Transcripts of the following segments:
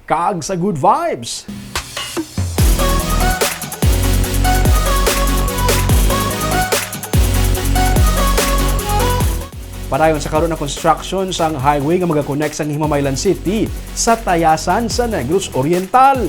kag sa good vibes. Padayon sa karon na construction sang highway nga magakonect sang Himamaylan City sa Tayasan sa Negros Oriental.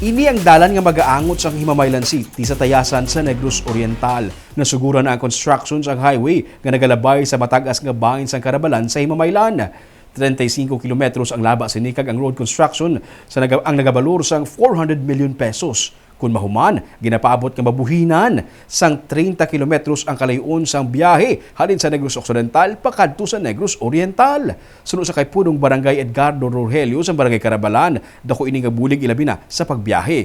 Ini ang dalan nga magaangot sang Himamaylan City sa Tayasan sa Negros Oriental. Nasuguran na ang construction sang highway nga nagalabay sa matagas nga bahin sang Karabalan sa Himamaylan. 35 kilometros ang laba sinikag ang road construction ang nagabalor sang 400 million pesos. Kung mahuman, ginapaabot nga mabuhinan sang 30 kilometros ang kalayon sang biyahe halin sa Negros Occidental pakadto sa Negros Oriental. Sunod sa kay punong Barangay Edgardo Rogelio sa Barangay Karabalan, dako ini nga bulig ilabi na sa pagbiyahe.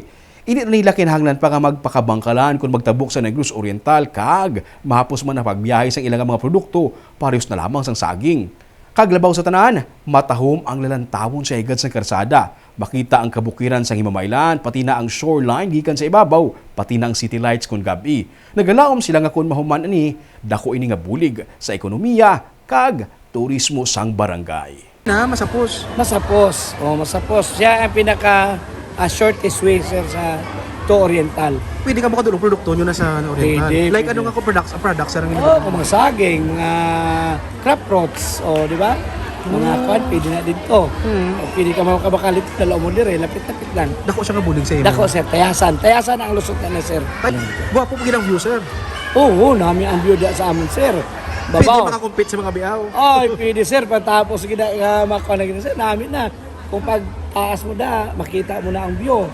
Ini na nila kinahanglan pa nga magpakabangkalan kung magtabok sa Negros Oriental kag mahapos man ang pagbiyahe sang ilang mga produkto parehas na lamang sang saging. Kaglabaw sa tanan, matahom ang lalantawon sa higad sa karsada. Makita ang kabukiran sa Himamaylan, pati na ang shoreline gikan sa ibabaw, pati na ang city lights kun gabi. Nagalaom sila nga kun mahuman ani, dako ini nga bulig sa ekonomiya kag turismo sang barangay. Masapos. Masapos. Siya ang pinaka shortest way sir sa to Oriental. Pwede ka makadulong produkto nyo na sa Oriental. Pwede, Like pwede. ano nga ko products sa Mga saging, mga crop rots, di ba? Mga kwan, pwede na dito. O, pwede ka makabakalit, dalaw mo dire, lapit-lapit lang. Dako siya nga bulig sa imo. Dako sir, Tayasan. Tayasan ang lusot na sir. Ay, guwapo po ginang view, sir. Oo, nami ang view da sa amin sir. Pwede Babaw. makakompete sa mga biyaw. Ay, pwede sir, patapos makuha na gina sir, namin na. Kung pagtaas mo da, makita mo na ang view.